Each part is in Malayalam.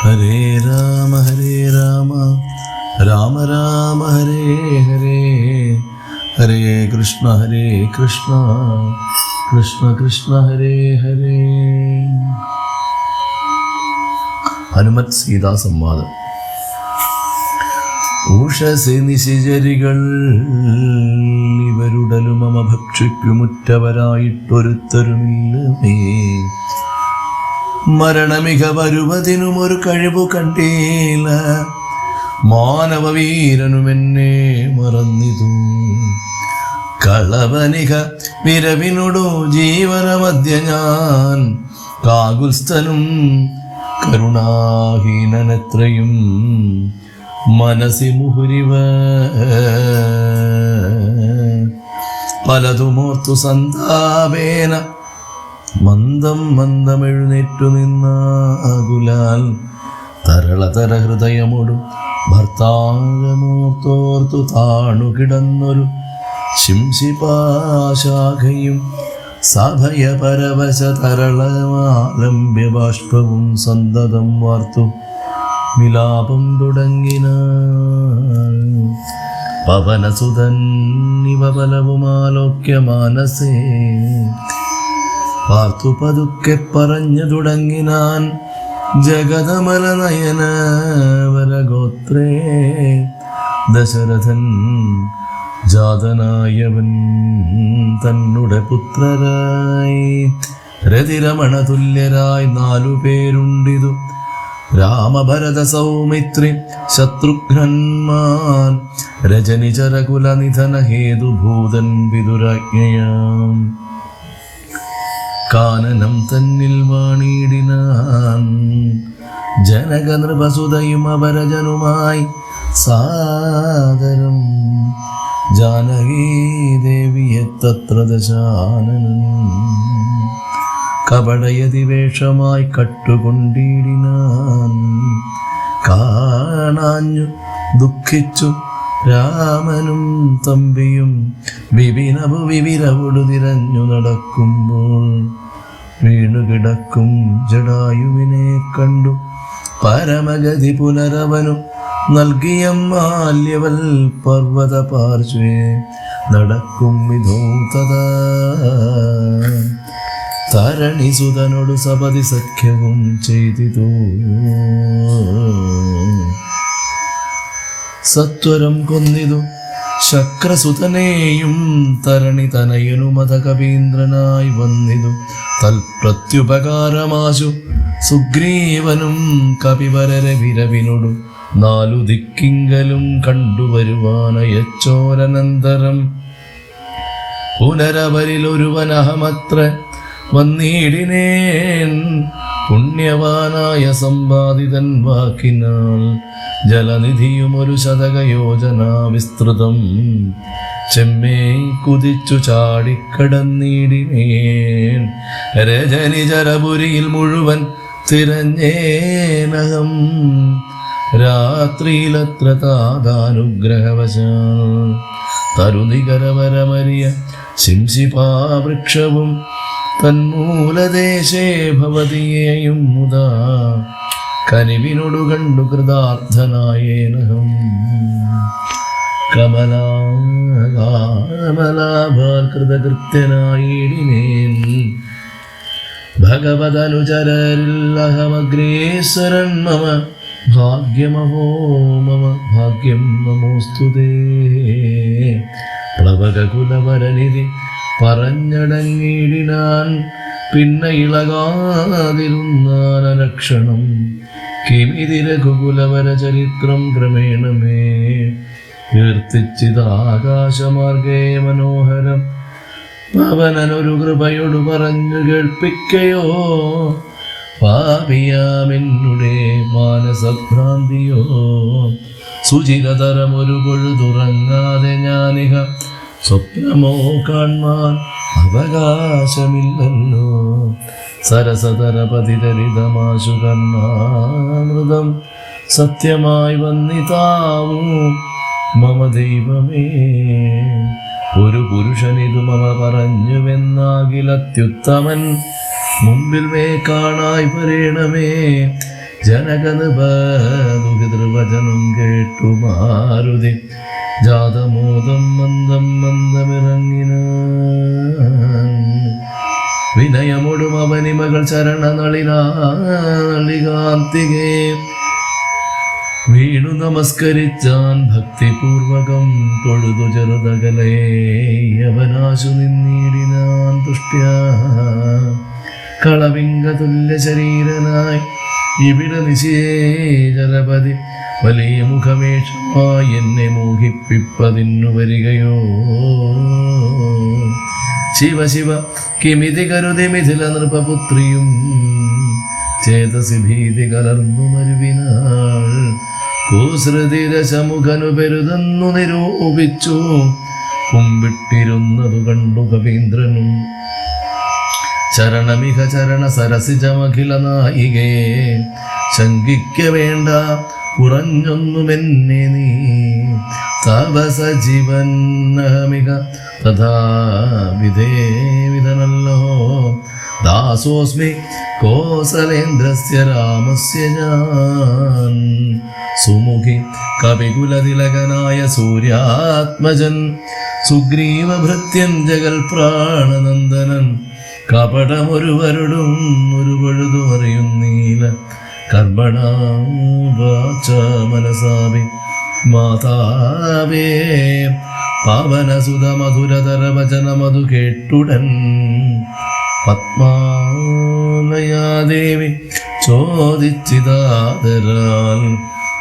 ഹരേ രാമ രാമ രാമ ഹരേ ഹരേ, ഹരേ കൃഷ്ണ കൃഷ്ണ കൃഷ്ണ ഹരേ ഹരേ. ഹനുമത് സീതാ സംവാദം. ഉഷസി നിശിചരികൾ ഇവരുടലും മമ ഭക്ഷിക്കുമുറ്റവരായിട്ടൊരുത്തരുമില്ലമേ. മരണമിക വരുവതിനും ഒരു കഴിവു കണ്ടീല, മാനവവീരനുമെന്നെ മറന്നിതു. കളവനിക വിരവിനോടു ജീവനമധ്യ ഞാൻ, കാകുൽസ്ഥനും കരുണാഹീനനെത്രയും മനസി മുഹുരിവ. പലതുമോർത്തു സന്താപേന മന്ദമെഴുന്നേറ്റു നിന്നാകുലാൽ, തരളതര ഹൃദയമോടും ഭർത്താരമോർത്തോർത്തു താണുകിടന്നൊരു ശിംശിപാശാഖയും സഭയപരവശ തരളമാലംബ്യ ബാഷ്പവും സന്തതം വാർത്തു വിലാപം തുടങ്ങിന. പവനസുതന്നിവ പലവുമാലോക്യ മാനസേ, പാർത്തു പതുക്കെ പറഞ്ഞു തുടങ്ങിനാൻ. ജഗതമല നയന വരഗോത്രേ ദശരഥൻ ജാതനായവൻ തന്നുടെ പുത്രരായി രതിരമണ തുല്യരായി 4 പേരുണ്ടിതു. രാമഭരത സൗമിത്രി ശത്രുഘ്നന്മാൻ, രജനിചരകുല നിധന ഹേതുഭൂതൻ വിദുരാജ്ഞയാം. കാനനം തന്നിൽ വാണിടിനാൻ ജനക നൃപസുതയും അപരജനുമായി സാദരം. ജാനകീ ദേവിയെ തത്ര ദശാനനൻ കപടയതിവേഷമായി കട്ടുകൊണ്ടിടിനാൻ. കാണാഞ്ഞു ദുഃഖിച്ചു രാമനും തമ്പിയും വിവിരവൊടു തിരഞ്ഞു നടക്കുമ്പോൾ, വീണുകിടക്കും ജടായുവിനെ കണ്ടു പരമഗതി പുനരവനു നൽകിയ മാല്യവൽ പർവ്വത പാർശ്വേ നടക്കും വിധോ തഥാ. തരണിസുതനോടു സപതി സഖ്യവും ചെയ്തിതു. സത്വരം കൊന്നിതു ശക്രസുതനെയും തരണി തനയനു മത കവീന്ദ്രനായി വന്നിതു. തൽപ്രത്യുപകാരമാശു സുഗ്രീവനും കപിവരര വിരവിനോടു 4 ദിക്കിങ്കലും കണ്ടുവരുവാനയച്ചോരനന്തരം. പുനരവരിലൊരുവനഹമത്ര വന്നിടിനേൻ, പുണ്യവാനായ സമ്പാദിതൻ വാക്കിനാൽ. ജലനിധിയും ഒരു ശതകയോജന വിസ്തൃതം ചെമ്മേ കുതിച്ചു ചാടിക്കടന്നിടിനേൻ. രജനിചരപുരിയിൽ മുഴുവൻ തിരഞ്ഞേനകം, രാത്രിയിലത്ര താതാനുഗ്രഹവശാൽ. തരുനികരവരമരിയ ശിംശിപാവൃക്ഷവും തന്മൂലദേശേ ഭവതിയെയും മുതാ കനിവിനോടു കണ്ടു കൃതാർത്ഥനായേനഹം. കമലാഭാൽ കൃതകൃത്യനായിടിനേൻ, ഭഗവദനുചരരില്ലഹമഗ്രേശ്വരൻ മമ ഭാഗ്യമഹോ മമ ഭാഗ്യം നമോസ്തുതേ. പ്ലവകകുലവരനിധി പറഞ്ഞടങ്ങിടിനാൻ, പിന്നെ ഇളകാതിരുന്നാനലക്ഷണം. കിമിതി രഘുകുലവര ചരിത്രം ക്രമേണമേ കീർത്തിച്ചിതാകാശമാർഗേ മനോഹരം. പവനനൊരു കൃപയോടു പറഞ്ഞു കേൾപ്പിക്കയോ, പാപിയാമെന്നുടെ മാനസഭ്രാന്തിയോ. സുചിരതരമൊരു പൊഴുതുറങ്ങാതെ ഞാനിഹ സ്വപ്നമോ കാൺമാൻ അവകാശമില്ലല്ലോ. സരസതരപതിതരിതമാശു കർണാമൃതം സത്യമായി വന്നിതാവൂ മമ ദൈവമേ. ഒരു പുരുഷനിതു മമ പറഞ്ഞുവെന്നാകിലത്യുത്തമൻ മുമ്പിൽ മേ കാണായി വരേണമേ. ജനകനുപതുഹിതൃവചനം കേട്ടു മാരുതി ജാതമോദം മന്ദം മന്ദമിറങ്ങിന വിനയമൊടും അവനിമകൾ ചരണനളികാന്തികേ വീണു നമസ്കരിച്ചാൻ ഭക്തിപൂർവകം തൊഴുതു ചെറുതകലേ അവനാശു നിന്നിടിനാൻ തുഷ്ട്യ കളവിംഗതുല്യ ശരീരനായി ഇവിടെ നിശേചരപതി വലിയ മുഖമേഷമായി എന്നെ മോഹിപ്പിപ്പതിന്നു വരികയോ ശിവ ശിവ കിമിതി കരുതി മിഥില നൃപപുത്രിയും ചേതസി ഭീതി കലർന്നു മരുവിനാൾ കുസൃതി രശമുഖനു പെരുതെന്നു നിരൂപിച്ചു കുമ്പിട്ടിരുന്നതു കണ്ടു കവീന്ദ്രനും ചരണമിക ചരണ സരസിജമഖില നായികേ ശങ്കിക്ക വേണ്ട കുറഞ്ഞൊന്നുമെന്നെ നീ തപസ ജീവന്നഹമിക തഥാ വിധേവിധനല്ലോ ദാസോസ്മി കോസലേന്ദ്രസ്യ രാമസ്യ ഞാൻ സുമുഖി കവികുലതിലകനായ സൂര്യാത്മജൻ സുഗ്രീവഭൃത്യൻ ജഗൽ പ്രാണനന്ദനൻ കപടമൊരുവരുടും ഒരു പഴുതു അറിയുന്നീല കർമ്മണാച മനസാഭി മാതാവേ പാവനസുത മധുരതര വചനമതു കേട്ടുടൻ പത്മാലയാദേവി ചോദിച്ചിതാദരാൽ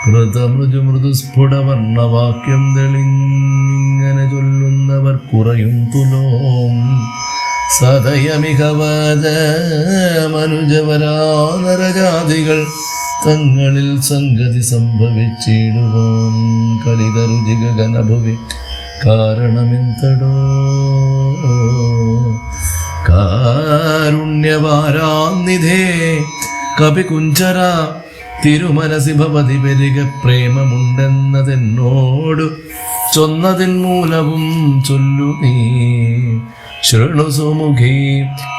കൃതമൃജു മൃദുസ്ഫുടവർണ്ണവാക്യം തെളിഞ്ഞിങ്ങനെ ചൊല്ലുന്നവർ കുറയും തുലോം സദയമികവദ മനുജവരാനരജാതികൾ തങ്ങളിൽ സംഗതി സംഭവിച്ചിടുവാൻ കലിതരുചിക ഗണഭുവി കാരണമെന്തടോ കാരുണ്യവാരാന്നിധേ കപികുഞ്ചര തിരുമനസി ഭവതി പെരുക പ്രേമമുണ്ടെന്നതെന്നോടു ചൊന്നതിൻ മൂലവും ചൊല്ലു നീ ശൃണു സുമുഖി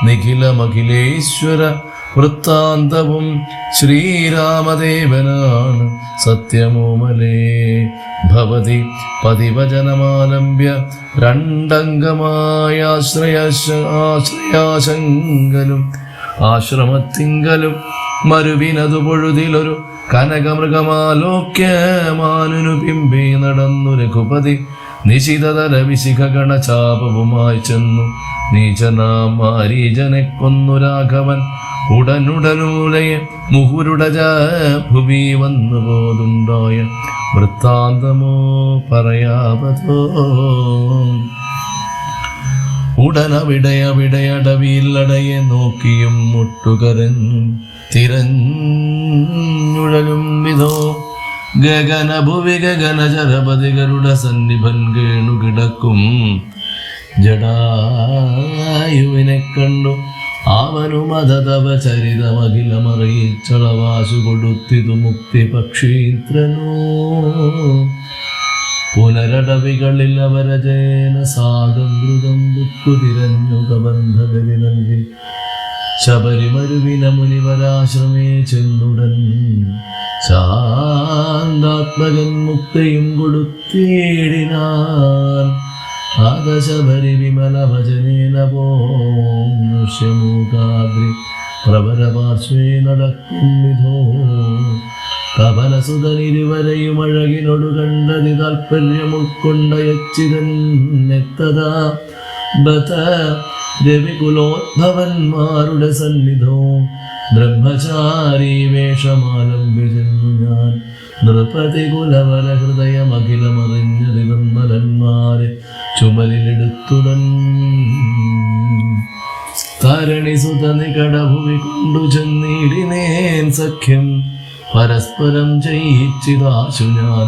നിഖിലമഖിലേശ്വര വൃത്താന്തവും ശ്രീരാമദേവനാണ് സത്യമോമലേ ഭവതി പതിവചനമാലംബ്യ രണ്ടംഗമായ ആശ്രയാശങ്കലും ആശ്രമത്തിങ്കലും മരുവിനതു പൊഴുതിലൊരു കനകമൃഗമാലോക്യമാനുനു പിമ്പി നടന്നു രഘുപതി നിശിതതര വിശിഖഗണചാപവുമായി ചെന്നു നീചനാം മാരീജനെ കൊന്നു രാഘവൻ ഉടനുടനൂലയെ മുഹുരുടജ ഭുവി വന്നു പോതുണ്ടായ വൃത്താന്തമോ പറയാവതോ ഉടനവിടയവിടയടവിയിലടയെ നോക്കിയും മുട്ടുകരഞ്ഞും തിരഞ്ഞുഴലും വിധോ ഗഗനഭുവി ഗഗനചരപതികളുടെ സന്നിഭൻ കേണു കിടക്കും ജടായുവിനെ കണ്ടു അവനു മതതവ ചരിതമഖിലമറിയിച്ചളവാശു കൊടുത്തിതു മുക്തി പക്ഷീത്രനോ പുനരടവികളിൽ അവരജേന സാഗമൃതം ബുക്കു തിരഞ്ഞു കബന്ധഗതി നൽകി ശബരിമരുവിന മുനിവരാശ്രമേ ചെന്നുടൻ ശാന്താത്മകൻ മുക്തിയും കൊടുത്തേടിനാൻ ആദശബരി വിമല ഭജനേന പോഷ്യമൂകാദ്രി പ്രവരപാർശ്വേ നടക്കും വിധോ കപലസുതനിരുവരെയും അഴകിനൊടു കണ്ടതി താൽപര്യം ഉൾക്കൊണ്ടയച്ചിതന്നെത്തതാ ബത രവികുലോദ്ഭവന്മാരുടെ സന്നിധോ ബ്രഹ്മചാരി വേഷമാലംബിച്ചെന്നു ഞാൻ നൃപതി കുലവര ഹൃദയമഖിലമറിഞ്ഞതി നിർമ്മലന്മാരെ ചുമലിലെടുത്തുടൻ തരണിസുത നികടഭുവി കൊണ്ടു ചെന്നിടിനേൻ സഖ്യം പരസ്പരം ജയിച്ചിതാശു ഞാൻ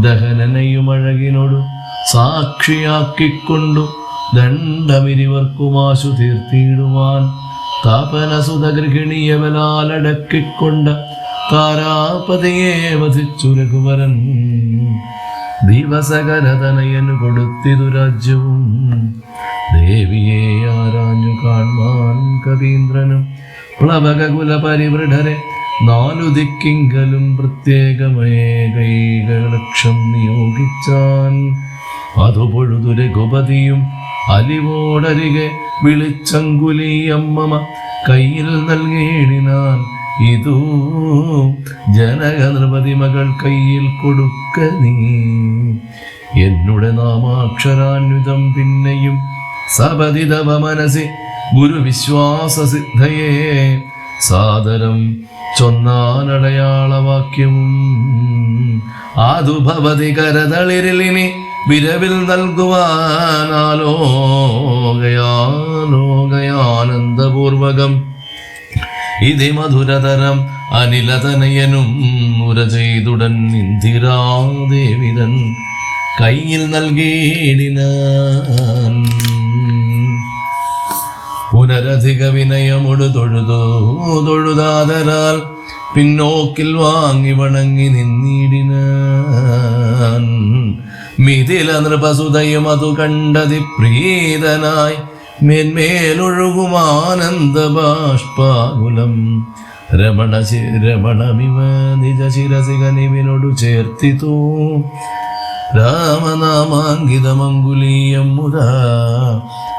ദഹനനെയുമഴകിനോടു സാക്ഷിയാക്കിക്കൊണ്ടു ദണ്ഡമിരിവർക്കുമാശു തീർത്തിയിടുവാൻ താപനസുത ഗൃഹിണിയവലാലടക്കിക്കൊണ്ട താരാപതിയെ വധിച്ചു രഘുവരൻ ദിവസകരതനയനു കൊടുത്തിതു രാജ്യവും ദേവിയെ ആരാഞ്ഞു കാൺമാൻ കവീന്ദ്രനും പ്ലവകുല പരിവൃഢരെ നാലു ദിക്കിങ്കലും പ്രത്യേകമേ കൈകളക്ഷം നിയോഗിച്ചാൻ. അതു പൊഴുതു രഘുപതിയും അലിവോടരികെ വിളിച്ചങ്കുലി അമ്മമ കയ്യിൽ നൽകേടിനാൻ. ഇതൂ ജനക നൃപതി മകൾ കയ്യിൽ കൊടുക്ക നീ. എന്നുടെ നാമാക്ഷരാന്വിതം പിന്നെയും സപതിതവ മനസ്സി ഗുരുവിശ്വാസസിദ്ധയെ സാദരം ചൊന്നാനടയാളവാക്യവും. ആദു ഭവതി കരതളിരിലിനി വിരവിൽ നൽകുവാനാലോകയാനന്ദപൂർവകം. ഇതി മധുരതരം അനിലതനയനും മുര ചെയ്തുടൻ ഇന്ദിരാദേവിതൻ കയ്യിൽ നൽകിയിടിനാൻ. പുനരധിക വിനയമൊടു തൊഴുതാതരാൽ പിന്നോക്കിൽ വാങ്ങി വണങ്ങി നിന്നിടിനാൻ. മിഥില നൃപസുതയും അതു കണ്ടതി പ്രീതനായി മേന്മേലൊഴുകുമാനന്ദ ബാഷ്പാകുലം. രമണമിവ നിജ ശിരസികനിവിനോടു ചേർത്തിതോ രാമനാമാങ്കിതമങ്കുലീയം മുതാ.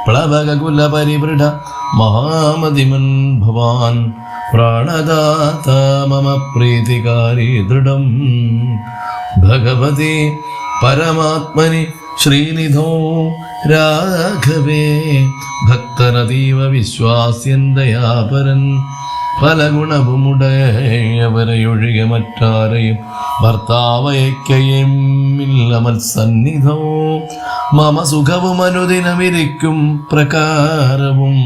പ്ലവകുല പരിവൃഢ മഹാമതിമൻ ഭവാൻ പ്രാണദാത മമ പ്രീതികാരി ദൃഢം. ഭഗവതി പരമാത്മനി ശ്രീനിധോ രാഘവേ ഭക്തനതീവ വിശ്വാസ്യൻ ദയാപരൻ. പല ഗുണവുമുടയവരെയൊഴികെ മറ്റാരെയും ഭർത്താവയക്കയും ഇല്ല മത്സന്നിധോ. മമ സുഖവും അനുദിനമിരിക്കും പ്രകാരവും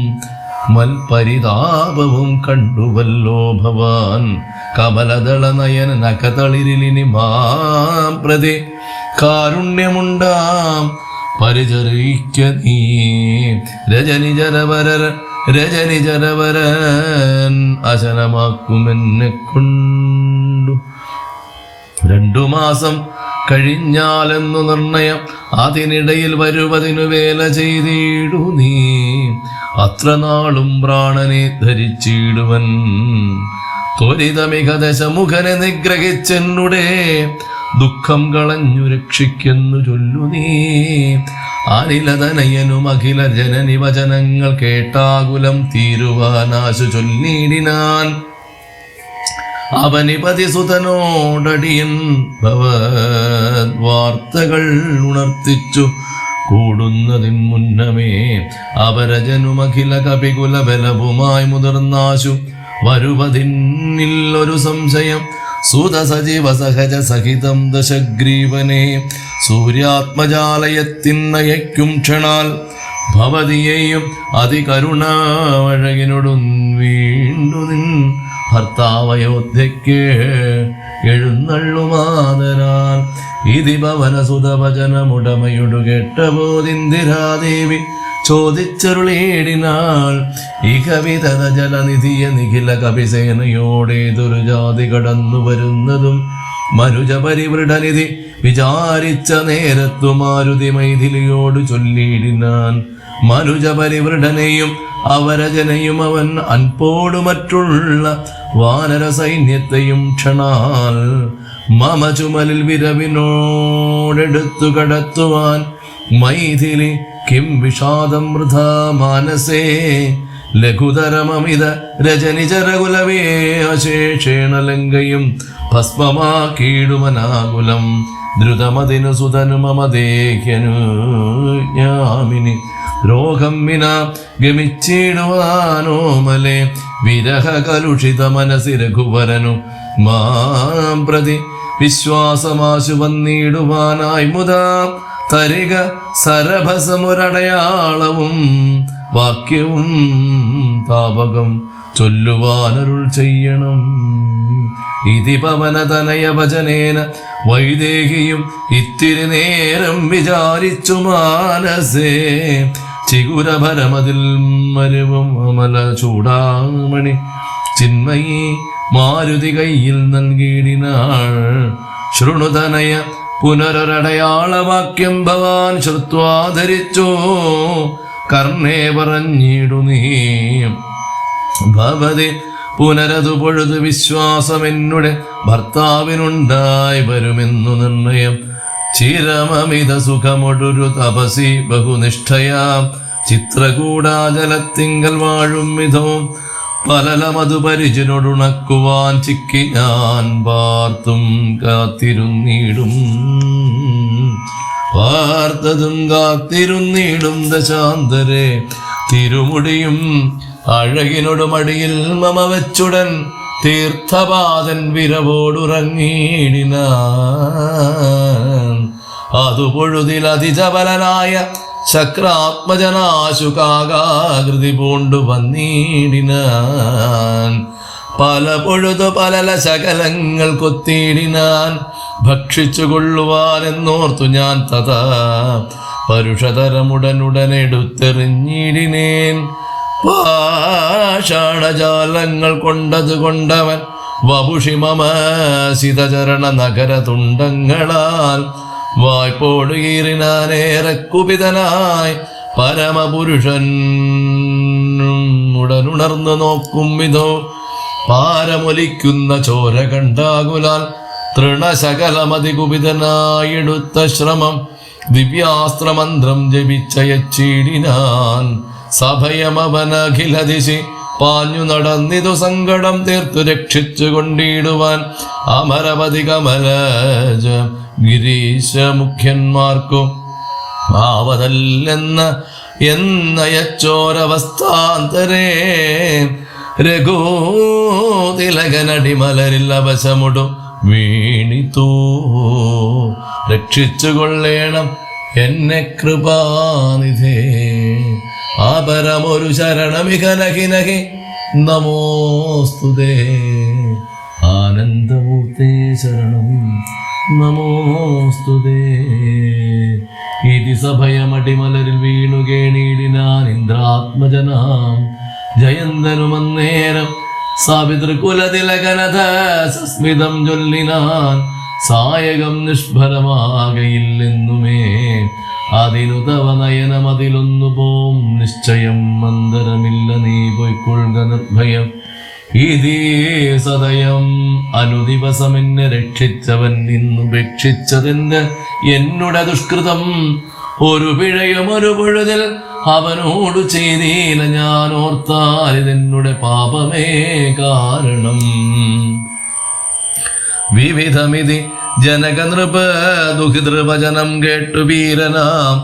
മൽപരിതാപവും കണ്ടുവല്ലോ ഭവാൻ. കമലദള നയന നഖതളിരിലിനി മാം പ്രതി കാരുണ്യമുണ്ടാം പരിചരിക്ക നീ. രജനിജരവരൻ അശനമാക്കുമെന്നെ കൊണ്ടു. 2 മാസം കഴിഞ്ഞാലെന്നു നിർണയം അതിനിടയിൽ വരുവതിനു വേല ചെയ്തിടു നീ. അത്ര നാളും പ്രാണനെ ധരിച്ചിടുവൻ. ത്വരിതമിക ദശമുഖനെ നിഗ്രഹിച്ചെന്നുടെ ദുഃഖം കളഞ്ഞു രക്ഷിക്കുന്നു ചൊല്ലു നീ. അനിലതനയനും അഖില ജനനി വചനങ്ങൾ കേട്ടാകുലം തീരുവാനാശു ചൊല്ലിടിനാൻ. അവനിപതി സുതനോടടിയൻ വാർത്തകൾ ഉണർത്തിച്ചു കൂടുന്നതിൻ മുന്നമേ അപരജനും അഖില കപികുല ബലവുമായി മുതിർന്നാശു വരുവതിന്നില്ലൊരു സംശയം. സുത സജീവ സഹജ സഹിതം ദശഗ്രീവനെ സൂര്യാത്മജാലയത്തിന്നയക്കും ക്ഷണാൽ ഭവതിയെയും അതികരുണാവഴകിനോടും വീണ്ടുനിൻ ഭർത്താവയോധ്യയ്ക്ക് എഴുന്നള്ളുമാതരാൽ. ഇതി ഭവനസുതവചനമുടമയൊടു കേട്ടബോധിന്ദിരാദേവി ചോദിച്ചരുളേടിനാൾ. ഇഹ വിതത ജലനിധിയ നിഖില കപിസേനയോടേതൊരു ജാതി കടന്നു വരുന്നതും മനുജ പരിവൃഢനിധി വിചാരിച്ച നേരത്തു മാരുതി മൈഥിലിയോട് ചൊല്ലിയിടിനാൻ. മനുജ പരിവൃഢനെയും അവരജനെയും അവൻ അൻപോടു മറ്റുള്ള വാനര സൈന്യത്തെയും ക്ഷണാൽ മമ ചുമലിൽ വിരവിനോടെടുത്തു കടത്തുവാൻ. മൈഥിലി കിം വിഷാദം വൃഥാ മാനസേ ലഘുതരമമിത രജനിചരകുലവേ അശേഷേണ ലങ്കയും ഭസ്മമാക്കീടുമനാകുലം. ദ്രുതമതിനു സുതനു മമ ദേഹ്യനുജ്ഞാമിനി രോഗം വിന ഗമിച്ചിടുവാനോമലെ. വിരഹ കലുഷിത മനസി രഘുവരനു മാം പ്രതി വിശ്വാസമാശു വന്നിടുവാനായി മുതാ. തരിക സരഭസമൊരടയാളവും വാക്യവും താപകം ചൊല്ലുവാനരുൾ ചെയ്യണം. ഇതി പവനതനയ വചനേന വൈദേഹിയും ഇത്തിരി നേരം വിചാരിച്ചു മാനസേ. ചിഗുരഭരമതിൽ മരുവും അമല ചൂടാമണി ചിന്മയി മാരുതി കയ്യിൽ നൽകിയിടിനാൾ. ശൃണുതനയ പുനരൊരടയാളവാക്യം ഭവാൻ ശ്രുത്വാധരിച്ചോ കർണേ പറഞ്ഞിടു നീ. ഭവതി പുനരതു പൊഴുതു വിശ്വാസം എന്നുടെ ഭർത്താവിനുണ്ടായി വരുമെന്നു നിർണയം. ചിരമമിത സുഖമൊടൊരു തപസി ബഹുനിഷ്ഠയാം ചിത്രകൂടാചലത്തിങ്കൽ വാഴും വിധോ പലലമതു പരിചിനൊടുണക്കുവാൻ ചിക്കി ഞാൻ പാർത്തും കാത്തിരുന്നിടും ദശാന്തരെ. തിരുമുടിയും അഴകിനൊടുമടിയിൽ മമ വെച്ചുടൻ തീർത്ഥപാദൻ വിരവോടുറങ്ങിയിടിനാൻ. അതു പൊഴുതിൽ അതിജബലനായ ശക്രാത്മജനാശു കാകാകൃതി പൂണ്ടു വന്നിടിനാൻ. പല പൊഴുതു പലല ശകലങ്ങൾ കൊത്തിയിടിനാൻ. ഭക്ഷിച്ചു കൊള്ളുവാനെന്നോർത്തു ഞാൻ തഥാ പരുഷതരമുടനുടനെടുത്തെറിഞ്ഞിടിനേൻ. പാഷാണജാലങ്ങൾ കൊണ്ടത് കൊണ്ടവൻ വപുഷിമമസിതചരണ നഗര തുണ്ടങ്ങളാൽ വായ്പോട് കീറിനാനേറെ കുപിതനായി പരമപുരുഷൻ ഉടനുണർന്നു നോക്കും വിധോ പാരമൊലിക്കുന്ന ചോര കണ്ടാകുലാൽ തൃണശകലമതികുപിതനായെടുത്ത ശ്രമം ദിവ്യാസ്ത്രമന്ത്രം ജപിച്ചയച്ചിടിനാൻ. സഭയമവനഖിലദിശി പാഞ്ഞു നടന്നിതു സങ്കടം തീർത്തു രക്ഷിച്ചു കൊണ്ടിടുവാൻ അമരപതി കമലജ ഗിരീശ മുഖ്യന്മാർക്കു എന്നയച്ചോരവസ്ഥാന്തരേ. രഘുതിലകനടിമലരിൽ അവശമുടു വീണിത്തൂ രക്ഷിച്ചുകൊള്ളേണം എന്നെ കൃപാനിധേ. ആപരമൊരു ശരണമിഹനഹിനഹി നമോസ്തുതേ. ആനന്ദമൂർത്തേ ശരണം നമോസ്തുതേ. ഇതി സഭയമടിമലരിൽ വീണു കേണീടിനാൻ ഇന്ദ്രാത്മജനാം ജയന്തനുമന്നേരം സാവിതൃകുലതിലകനഥ സസ്മിതം ചൊല്ലിനാൻ. സായകം നിഷ്ഫലമാകയില്ലെന്നുമേ അതിനു തവ നയനമതിലൊന്നു പോം നിശ്ചയം. മന്ദരമില്ല നീ പൊയ്ക്കൊള്ളുക നിർഭയം. ഇതീ സദയം അനുദിവസം എന്നെ രക്ഷിച്ചവൻ ഇന്നുപേക്ഷിച്ചതെന്ന് എന്നുടെ ദുഷ്കൃതം. ഒരു പിഴയും ഒരു പൊഴുതിൽ അവനോട് ചെയ്തീല ഞാൻ ഓർത്താൽ ഇതെന്നുടെ പാപമേ കാരണം. വിവിധമിതി ജനകനൃപ ദുഹിതൃവചനം കേട്ടു വീരനാം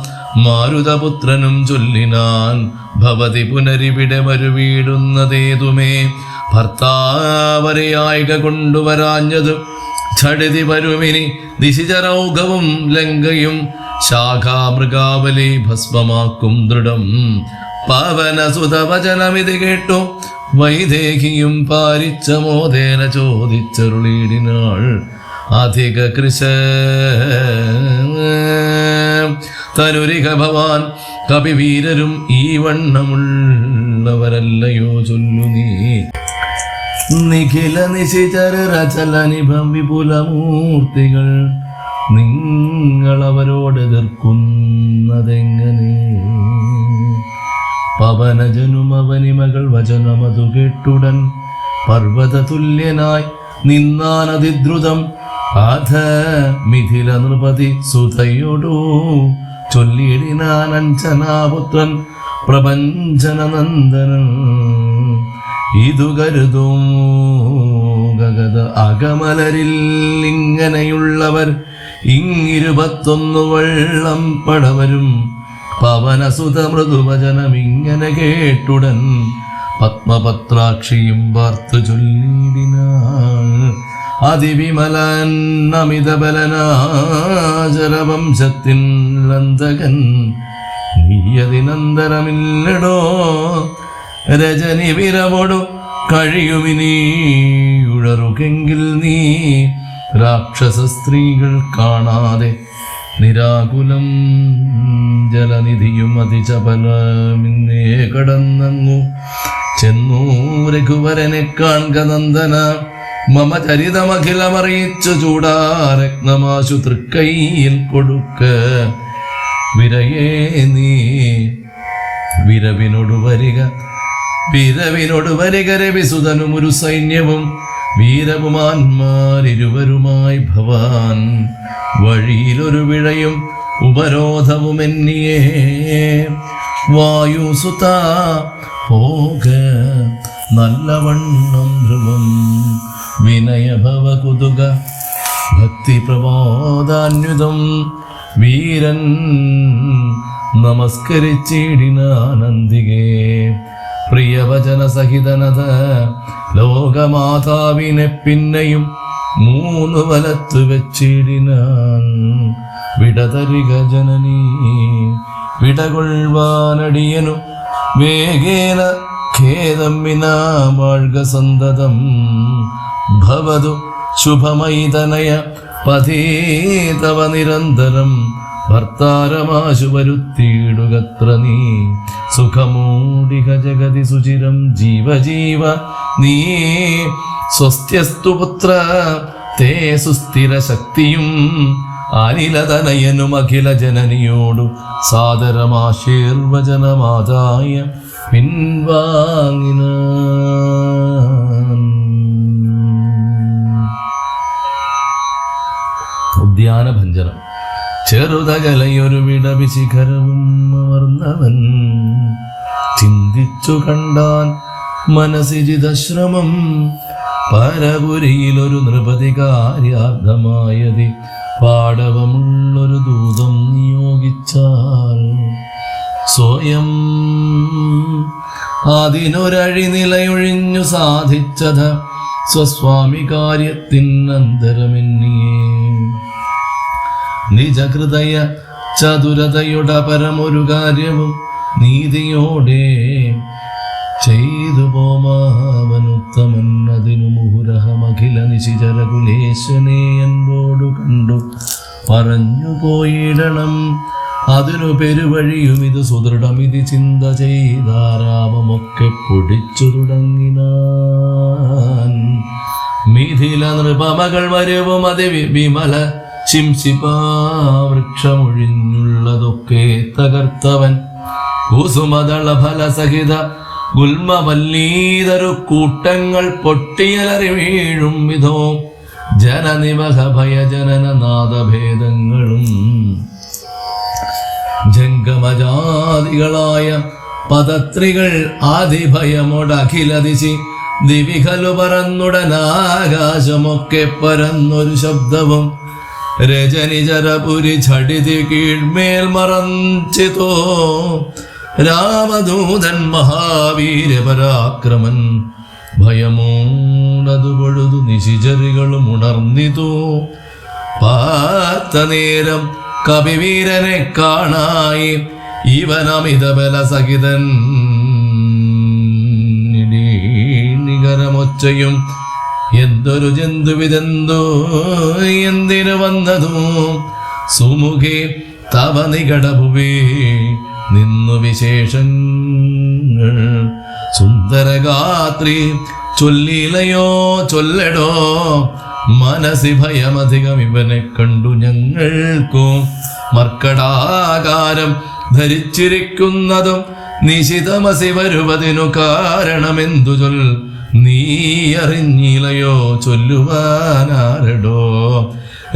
മാരുതപുത്രനും ചൊല്ലിനാൻ. ഭവതി പുനരിവിടെ വരുവീടുന്നതേതുമേ ഭർത്താവരെയായിക കൊണ്ടുവരാഞ്ഞത് ഛടിതി വരുമിനി ദിശിചരൗഘവും ലങ്കയും ശാഖാമൃഗാവലി ഭസ്മമാക്കും ദൃഢം. പവനസുതവചനമിത് കേട്ടു വൈദേഹിയും പാരിച്ച മോദേന ചോദിച്ചരുളീടിനാൾ. അധിക കൃശ തനുരിക ഭവാൻ കപിവീരരും ഈ വണ്ണമുള്ളവരല്ലയോ ചൊല്ലു നീ. നിഖില നിശിചരചല നിഭം വിപുലമൂർത്തികൾ നിങ്ങളവരോട് എതിർക്കുന്നതെങ്ങനെ. പവനജനുമവനിമകൾ വചനമതു കേട്ടുടൻ പർവ്വത തുല്യനായി നിന്നാനതിദ്രുതം. അധ മിഥില നൃപതി സുതയോടു ചൊല്ലിടിനാൻ അഞ്ജനാപുത്രൻ പ്രപഞ്ചനനന്ദനൻ. ഇതു കരുതും ഗഗത അകമലരിൽ ഇങ്ങനെയുള്ളവർ 21 വെള്ളം പടവരും. പവനസുത മൃദുവചനം ഇങ്ങനെ കേട്ടുടൻ പത്മപത്രാക്ഷിയും വാർത്തു ചൊല്ലിടിനാൾ. അതിവിമലൻ അമിതബലനാചരവംശത്തിൻ ലന്തകൻ നീയതിനന്തരമില്ലടോ. രജനി വിരവോടു കഴിയുമിനിയുഴറുകെങ്കിൽ നീ രാക്ഷസ സ്ത്രീകൾ കാണാതെ നിരാകുലം ജലനിധിയും അതിചപലമിന്നേ കടന്നങ്ങു ചെന്നു രഘുവരനെ കാൺക നന്ദന. മമ ചരിതമഖിലമറിയിച്ചു ചൂടാരത്നമാശു തൃക്കൈയിൽ കൊടുക്ക. വിരയേ നീ വിരവിനോടു വരിക വിരവിനോട് വരികരവിസുതനും ഒരു സൈന്യവും വീരപുമാന്മാരിരുവരുമായി ഭവാൻ വഴിയിലൊരു വിഴയും ഉപരോധവും എന്നിയേ വായുസുത പോക നല്ലവണ്ണം ധ്രുവം വിനയഭവ കുതുക ഭക്തി പ്രബോധാന്വിതം വീരൻ നമസ്കരിച്ചിടിനാനന്ദികേ പ്രിയവചന സഹിതനത ലോകമാതാവിനെ പിന്നെയും 3 വലത്ത് വെച്ചിടിനാൻ വിടതരിക ജനനീ വിടകൊള്ളുവാനടിയനു വേഗേന ഖേദം വിനാ വാഴ്ക സന്തതം ഭവതു ശുഭമൈതനയ പതീതവ നിരന്തരം ഭർത്താരമാശു വരുത്തിയിടുകത്ര നീ സുഖമൂടിക ജഗതി സുചിരം ജീവജീവ നീ സ്വസ്ത്യസ്തു പുത്ര തേ സുസ്ഥിര ശക്തിയും അനിലതനയനും അഖില ജനനിയോടു സാദരമാശീർവചനമാതായ പിൻവാങ്ങിന. ഉദ്യാനഭഞ്ജനം. ചെറുതകലയൊരു വിടവിശിഖരവും അമർന്നവൻ ചിന്തിച്ചു കണ്ടാൻ മനസ്സിജിതശ്രമം പരപുരിയിലൊരു നൃപതി കാര്യാർത്ഥമായതി പാടവമുള്ളൊരു ദൂതം നിയോഗിച്ചാൽ സ്വയം അതിനൊരഴിനിലയൊഴിഞ്ഞു സാധിച്ചത സ്വസ്വാമി കാര്യത്തിനന്തരമെന്നിയേ നിജഹൃദയ ചതുരതയുടെ പരമൊരു കാര്യവും നീതിയോടെ ചെയ്തു പോമാവനുത്തമൻ അതിനു മുഹുരഹമഖില നിശിചരകുലേശനെ എന്നോടു കണ്ടു പറഞ്ഞു പോയിടണം അതിനു പെരുവഴിയും ഇത് സുദൃഢമിതി ചിന്ത ചെയ്താരാമമൊക്കെ പൊടിച്ചു തുടങ്ങിനാൻ മിഥില നൃപമകൾ വരവും അതി വിമല ശിംശിപാ വൃക്ഷമൊഴിഞ്ഞുള്ളതൊക്കെ തകർത്തവൻ കുസുമദള ഫലസഹിത ഗുൽമവല്ലീതരു കൂട്ടങ്ങൾ പൊട്ടിയലറി വീഴും വിധോ ജനനിവഹ ഭയജനന നാദഭേദങ്ങളും ജംഗമജാതികളായ പദത്രികൾ ആദിഭയമോടഖിലദിശി ദിവിഖലു പറന്നുടനാകാശമൊക്കെ പരന്നൊരു ശബ്ദവും രജനിജരപുരി ഛടിതി കീഴ്മേൽ മറഞ്ചിതോ രാമദൂതൻ മഹാവീരപരാക്രമൻ ഭയമൂണതു പൊഴുതു നിശിചരികളും ഉണർന്നിതു പാർത്ത നേരം കവിവീരനെ കാണായി ഇവനമിത ബലസഹിതൻ നികരമൊച്ചയും എന്തൊരു ജന്തുവിതെന്തോ എന്തിനു വന്നതു സുമുഖേ തവ നികടഭുവേ നിന്നു വിശേഷങ്ങൾ സുന്ദരഗാത്രി ചൊല്ലിലയോ ചൊല്ലടോ മനസ്സി ഭയമധികം ഇവനെ കണ്ടു ഞങ്ങൾക്കും മർക്കടാകാരം ധരിച്ചിരിക്കുന്നതും നിശിതമസി വരുവതിനു കാരണമെന്തു ചൊൽ നീ അറിഞ്ഞിലയോ ചൊല്ലുവാനാരടോ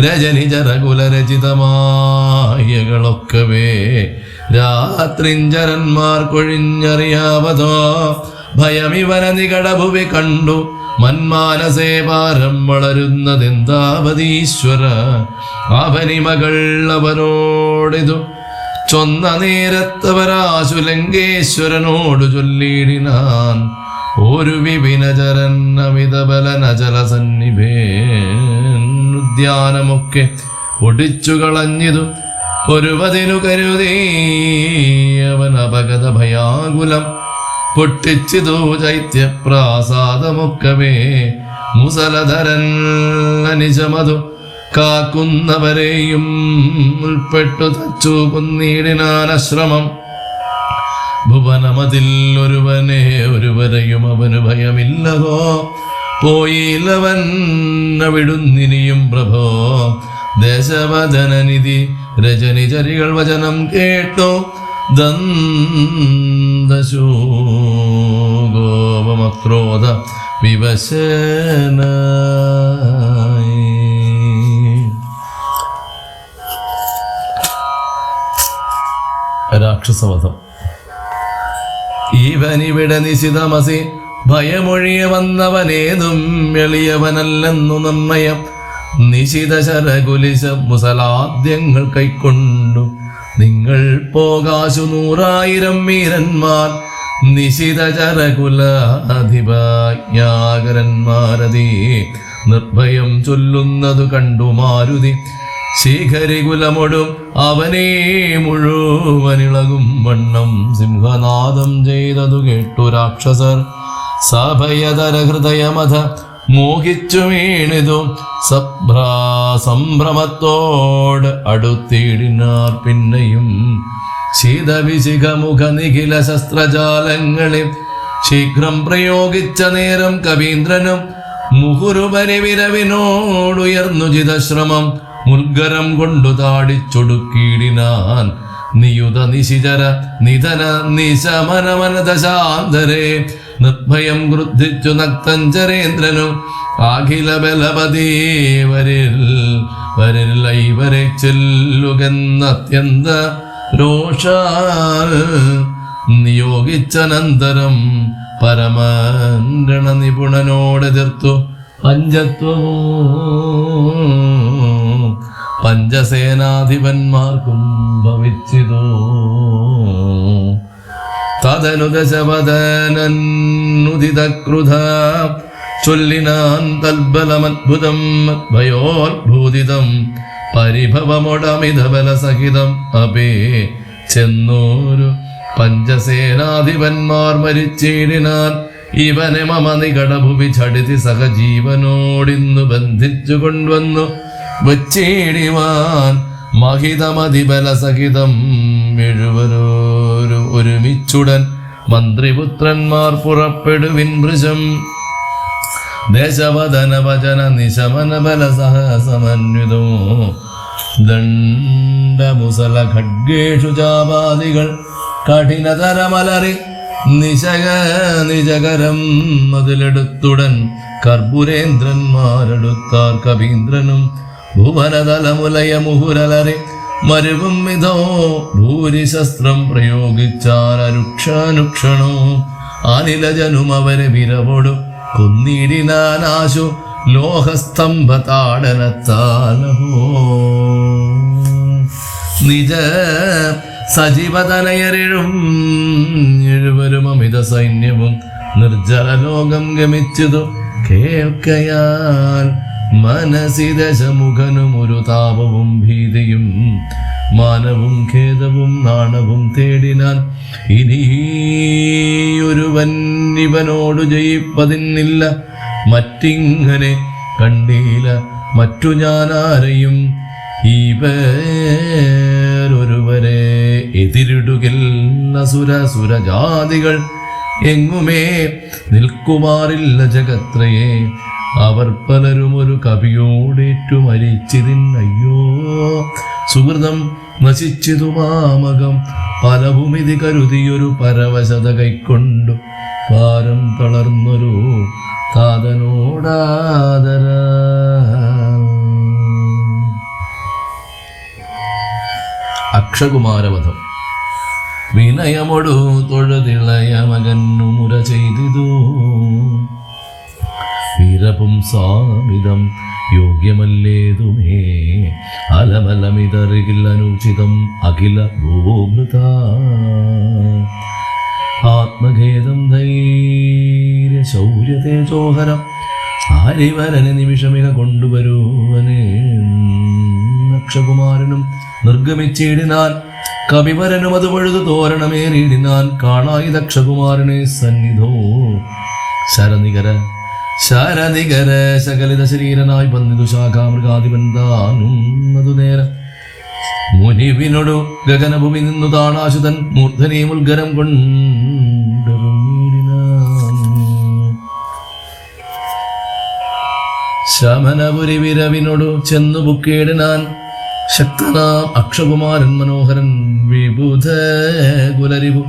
രജനിജരകുലരചിതമായകളൊക്കവേ രാത്രിഞ്ചരന്മാർ കൊഴിഞ്ഞറിയാവതോ ഭയമിവന നികടഭുവി കണ്ടു മന്മാനസേ പാരം വളരുന്നതെന്താവതീശ്വര അവനിമകൾ അവനോടിതു ചൊന്ന നേരത്തവരാശു ലങ്കേശ്വരനോടു ചൊല്ലിയിടിനാൻ ഒരു വിപിനചരൻ അമിതബലനചല സന്നിഭേൻ ഉദ്യാനമൊക്കെ ഒടിച്ചു കളഞ്ഞിതു ഒരുവതിനു കരുതി അവൻ അപഗത ഭയാകുലം പൊട്ടിച്ചിതു ചൈത്യപ്രാസാദമൊക്കവേ മുസലധരൻ അനിശമതു കാക്കുന്നവരെയും ഉൾപ്പെട്ടു തച്ചു കുന്നീടിനാനശ്രമം ഭുവനമതിൽ ഒരുവരെയും അവന് ഭയമില്ലതോ പോയില്ലവൻ അവിടുന്നിനിയും പ്രഭോ ദേശവദനനിധി രജനിചരികൾ വചനം കേട്ടു ദന്തശൂഗോപമക്രോധ വിവശനായി. രാക്ഷസവധം. ഇവനിവിടെ നിശിതമസി ഭയമൊഴിയ വന്നവനേതും എളിയവനല്ലെന്നു നിർണയം. നിശിത ശരകുലിശ മുസലാദ്യങ്ങൾ കൈക്കൊണ്ടു നിങ്ങൾ പോകാശു 100,000 വീരന്മാർ. നിശിത ചരകുലാധിപജ്ഞാകരന്മാരതീ നിർഭയം ചൊല്ലുന്നതു കണ്ടു മാരുതി. ശീഖരികുലമൊടും അവനേ മുഴുവനിളകും വണ്ണം സിംഹനാദം ചെയ്തതു കേട്ടു രാക്ഷസർ. സഭയതര ഹൃദയമധ മോഹിച്ചു വീണിതു സംഭ്രമത്തോട് അടുത്തിടിനാർ. പിന്നെയും ശീതവിശിഖമുഖ നിഖില ശസ്ത്രജാലങ്ങളെ ശീഘ്രം പ്രയോഗിച്ച നേരം കവീന്ദ്രനും മുഹുരുപരി വിരവിനോടുയർന്നു ചിതശ്രമം മുൽഗരം കൊണ്ടു താടിച്ചൊടുക്കിയിടിനാൻ. നിയുത നിശിചര നിധന നിശമനമനദശാന്തരെ നിർഭയം ക്രുദ്ധിച്ചു നക്തഞ്ചരേന്ദ്രനും അഖില ബലപതി വരില്ലൈവരെ ചെല്ലുകെന്നത്യന്ത രോഷാൽ നിയോഗിച്ചനന്തരം പരമരണ നിപുണനോടെതിർത്തു പഞ്ചസേനാധിപന്മാർക്കും ഭവിച്ചിതോ. തദനു ദശവദനുദിതക്രുധ ചൊല്ലിനാൻ തൽബലമദ്ഭുതം ഭയോദ്ഭൂതിതം പരിഭവമൊടമിത ബലസഹിതം അപേ ചെന്നൂരു പഞ്ചസേനാധിപന്മാർ മരിച്ചിടിനാൻ. ഇവനെ മമ നികടഭുവി ഛടിതി സഹജീവനോടിന്നു ബന്ധിച്ചു കൊണ്ടുവന്നു വച്ചിടിവാൻ. മഹിതമതിബലസഹിതം ഒരുമിച്ചുടൻ മന്ത്രിപുത്രന്മാർ പുറപ്പെടുവിൻ ഭൃശം. ദേശവദന വചന നിശമന ബലസഹസമന്വിതോ ദണ്ഡമുസല ഖഡ്ഗേഷു ചാപാദികൾ കഠിനതരമലറി നിജകരം അതിലെടുത്തുടൻ കർപ്പുരേന്ദ്രന്മാരെടുത്താർ. കവീന്ദ്രനും ഭുവനതലമുലയ മുഹുരലറി മരുവും വിധോ ഭൂരിശസ്ത്രം പ്രയോഗിച്ചാൽ അരുക്ഷാനുക്ഷണോ അനിലജനും അവരെ വിരവോടു കൊന്നിടിനാനാശു ലോഹസ്തംഭ താടനത്താലഹോ. നിജ സജീവതനയരും അമിത സൈന്യവും നിർജ്ജലലോകം ഗമിച്ചതു കേൾക്കയാൽ മനസി ദശമുഖനും ഒരു താപവും ഭീതിയും മാനവും ഖേദവും നാണവും തേടിനാൻ. ഇനിയൊരുവൻ ഇവനോട് ജയിപ്പതിന്നില്ല, മറ്റിങ്ങനെ കണ്ടീല മറ്റു ഞാനാരെയും. ഇവരൊരുവരെ എതിരിടുകിൽ അസുരസുരജാതികൾ എങ്ങുമേ നിൽക്കുമാറില്ല ജഗത്രയെ. അവർ പലരും ഒരു കവിയോടേറ്റു മരിച്ചിതിന്നയ്യോ സുഹൃതം നശിച്ചിതു മാമകം. പലഭൂമിതി കരുതിയൊരു പരവശത കൈക്കൊണ്ടു പാരം തളർന്നൊരു താതനോടാദര. അക്ഷകുമാരവധം. വിനയമൊടു തൊഴുതിളയ മകന്നു മുര ചെയ്തിതു വീരപുംസാമിതം യോഗ്യമല്ലേതുമേ അലമലമിതറികിൽ അനുചിതം അഖില ഭൂഭൃത. ആത്മഖേദം ധൈര്യ ശൗര്യതേജോഹരം ആരിവരനെ നിമിഷമിക കൊണ്ടുവരുവനെ. അക്ഷകുമാരനും നിർഗമിച്ചിടിനാൻ, കവിവരനും അത് പഴുതു തോരണമേറിയിടിനാൻ. കാണായി ദക്ഷകുമാരനെ സന്നിധോ ശരനികര ശകലിത ശരീരനായി വന്നിതു ശാഖാമൃഗാധിപൻ താനും. അതു നേരം മുനിവിനോടു ഗഗനഭൂമി നിന്നു താണാശുതൻ മൂർധനീ മുൽഗരം കൊണ്ടിറങ്ങിയിടിനാൻ. ശമനപുരി വിരവിനോടു ചെന്നു ബുക്കേടിനാൻ. ശക്തനാം അക്ഷകുമാരൻ മനോഹരൻ വിബുധ കുലരിവു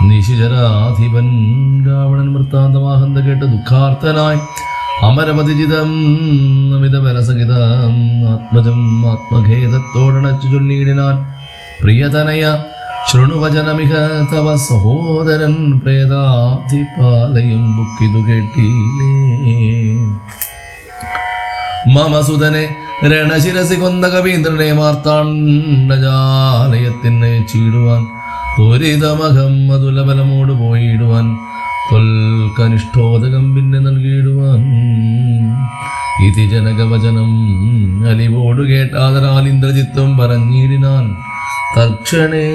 നിശിചരാധിപൻ രാവണൻ വൃത്താന്തമാഹന്ത കേട്ട് ദുഃഖാർത്തനായി അമരമതിജിതം നമിത ബലസഹിത ആത്മജം ആത്മഖേദത്തോടണച്ചു ചൊല്ലിയിടിനാൻ പ്രിയതനയ ശൃണുവചനമിക തവ സഹോദരൻ പ്രേതാധിപാലയും ബുക്കിതു കേട്ടില്ലേ. മമസുതനെ രണശിരസി കൊന്ന കവീന്ദ്രനെ മാർത്താണ്ഡജാലയത്തിന് ചീടുവാൻ ത്വരിതമകം അതുലബലമോട് പോയിടുവാൻ തൊൽക്കനിഷ്ഠോദകം പിന്നെ നൽകിയിടുവാൻ ഇതി ജനകവചനം അലിവോടു കേട്ടാതരാൽ ഇന്ദ്രജിത്വം പറഞ്ഞിടിനാൻ തർക്ഷണേ.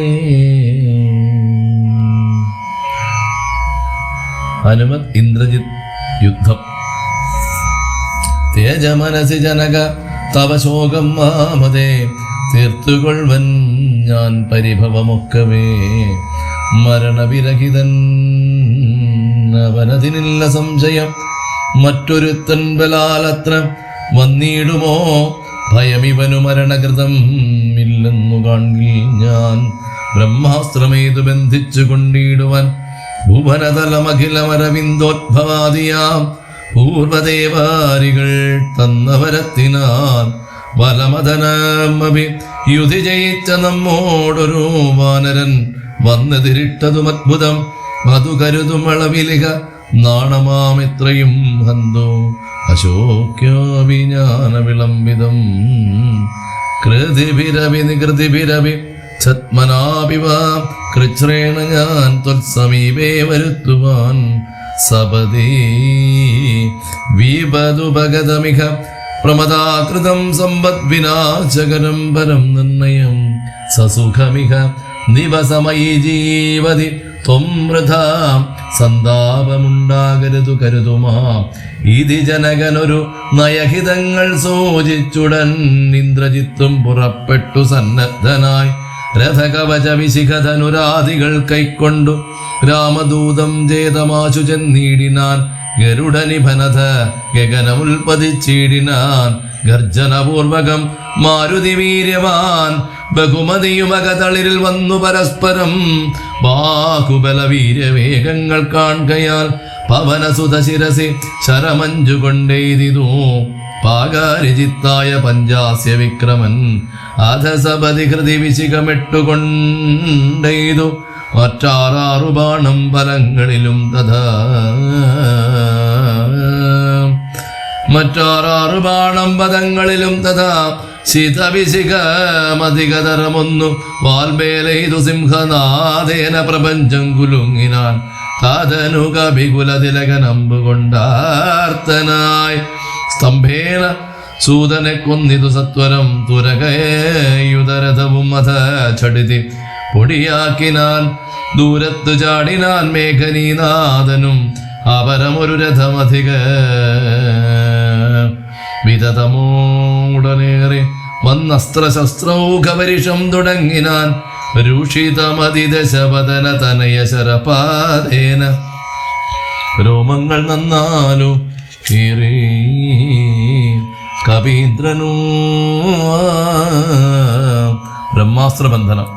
ഹനുമത് ഇന്ദ്രജിത് യുദ്ധം. തേജമനസി ജനക തവ ശോകം മാമതേ തീർത്തുകൊള്ളുവൻ ഞാൻ പരിഭവമൊക്കവേ മരണവിരഹിതൻ അവനതിനില്ല സംശയം മറ്റൊരുത്തൻ ബലാലത്ര വന്നിടുമോ ഭയമിവനു മരണകൃതം ഇല്ലെന്നു കാൺകിൽ ഞാൻ ബ്രഹ്മാസ്ത്രമേതു ബന്ധിച്ചു കൊണ്ടിടുവാൻ ഭുവനതലമഖിലമരവിന്ദോദ്ഭവാദിയാം പൂർവദേവാരികൾ തന്നവരത്തിനാൽ വലമതനമഭി യുധി ജയിച്ച നമ്മോടൊരു വാനരൻ വന്നെതിരിട്ടതും അദ്ഭുതം അതു കരുതും അളവിലിക നാണമാമെത്രയും ഹന്തോ അശോക്യോഭിജ്ഞാന വിളംബിതം കൃതിഭിരവി നികൃതിഭിരവി ഛത്മനാഭിവ കൃച്ഛ്രേണ ഞാൻ ത്വത്സമീപേ വരുത്തുവാൻ സപദീ വിപദുപഗതമിക പ്രമദാകൃതം സമ്പദ്വിനാശകരം പരം നിർണയം സസുഖമിക ദിവസമയി ജീവതി ത്വം വൃഥാ സന്താപമുണ്ടാകരുതു കരുതുമാ ഇതി ജനകനൊരു നയഹിതങ്ങൾ സൂചിച്ചുടൻ ഇന്ദ്രജിത്തും പുറപ്പെട്ടു സന്നദ്ധനായി രഥകവച വിശിഖധനുരാദികൾ കൈക്കൊണ്ടു രാമദൂതം ജേതമാശു ചെന്നീടിനാൻ ഗരുഡനിഭനഥ ഗഗനമുൽപ്പതിച്ചീടിനാൻ ഗർജനപൂർവകം മാരുതി വീര്യവാൻ ബഹുമതിയുമകതളിരിൽ വന്നു പരസ്പരം ബാഹുബല വീര്യവേഗങ്ങൾ കാൺകയാൽ പവനസുത ശിരസി ശരമഞ്ചു കൊണ്ടെയ്തിതു പാകാരിജിത്തായ പഞ്ചാസ്യ വിക്രമൻ അധസപതി ഹൃതി വിശിഖമിട്ടുകൊണ്ടെയ്തു മറ്റാറാറു ബാണം ഫലങ്ങളിലും തഥാ മറ്റാറാറു ബാണം പദങ്ങളിലും തഥാ ശിതവിശിഖമധികതരമൊന്നു വാൽമേലെയ്തു സിംഹനാഥേന പ്രപഞ്ചം കുലുങ്ങിനാൻ തതനു കവികുലതിലകനമ്പു കൊണ്ടാർത്തനായി സ്തംഭേന സൂതനെ കൊന്നിതു സത്വരം തുരകയുധരഥവും അഥ ചടിതി പൊടിയാക്കിനാൻ ദൂരത്തു ചാടിനാൻ മേഘനീനാഥനും അപരമൊരു രഥമധിക വിതതമോടനേറി വന്നസ്ത്രശസ്ത്രൗഘപരിഷം തുടങ്ങിനാൻ രൂഷിതമതിദശപതന തനയ ശരപാദേന രോമങ്ങൾ നന്നാലു കീറി കവീന്ദ്രനു ബ്രഹ്മാസ്ത്രബന്ധനം.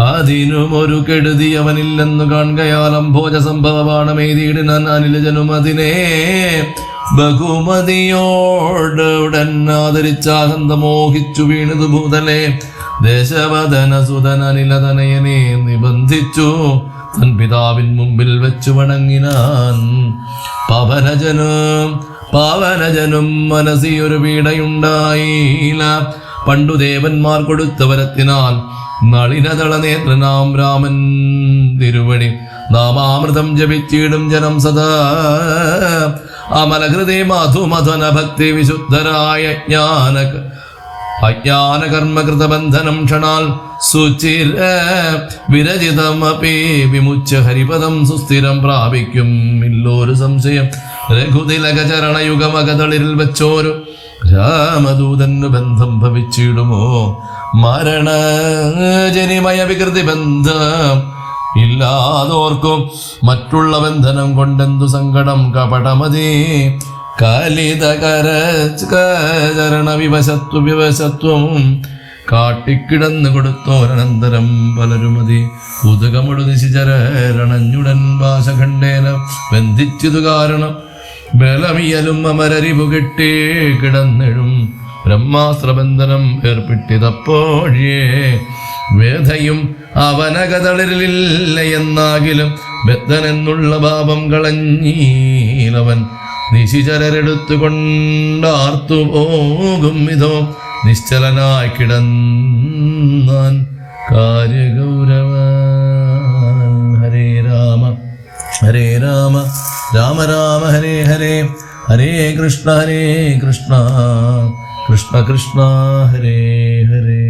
അതിനുമൊരു കെടുതി അവനില്ലെന്നു കാൺകയാൽ അംഭോജ സംഭവമാണമെയ്തിയിടിനാൻ അനിലജനും അതിനെ ബഹുമതിയോടുടൻ ആദരിച്ചാഹന്ത മോഹിച്ചു വീണതു ഭൂതലെ ദേശവദന സുതൻ അനിലതനയനെ നിബന്ധിച്ചു തൻ പിതാവിൻ മുമ്പിൽ വെച്ചു വണങ്ങിനാൻ. പാവനജനും മനസ്സിയൊരു പീഡയുണ്ടായില്ല പണ്ടു ദേവന്മാർ കൊടുത്ത വരത്തിനാൽ നളിനതള നേത്രനാം രാമൻ തിരുവടി നാമാമൃതം ജപിച്ചിടും ജനം സദാ അമലഹൃദയ മധുമധന ഭക്തി വിശുദ്ധരായ അജ്ഞാനകർമ്മകൃതബന്ധനം ക്ഷണാൽ സുചിര വിരചിതമപി വിമുച്ച ഹരിപദം സുസ്ഥിരം പ്രാപിക്കും ഇല്ലൊരു സംശയം. രഘുതിലകചരണയുഗമകതളിരിൽ വെച്ചോരു രാമദൂതന് ബന്ധം ഭവിച്ചിടുമോ മരണജനിമയ വികൃതി ബന്ധം ഇല്ലാതോർക്കും മറ്റുള്ള ബന്ധനം കൊണ്ടെന്തു സങ്കടം കപടമതി വിവശത്വം കാട്ടിക്കിടന്നു കൊടുത്തോരനന്തരം പലരുമതി ഉദകമൊടു നിശിചരണഞ്ഞുടൻ ഭാഷഖണ്ഡേന ബന്ധിച്ചതു കാരണം ബലമിയലും അമരരിപു കെട്ടേ കിടന്നിടും ബ്രഹ്മാസ്ത്രബന്ധനം ഏർപ്പെട്ടിതപ്പോഴേ വേദയും അവനകതളിരില്ല എന്നാകിലും ബദ്ധനെന്നുള്ള പാപം കളഞ്ഞീലവൻ നിശിചരരെടുത്തുകൊണ്ടാർത്തു പോകും വിധോ നിശ്ചലനായി കിടന്നാൻ കാര്യഗൗരവൻ. ഹരേ രാമ ഹരേ രാമ രാമ രാമ ഹരേ ഹരേ ഹരേ കൃഷ്ണ കൃഷ്ണ കൃഷ്ണ കൃഷ്ണ ഹരേ ഹരേ.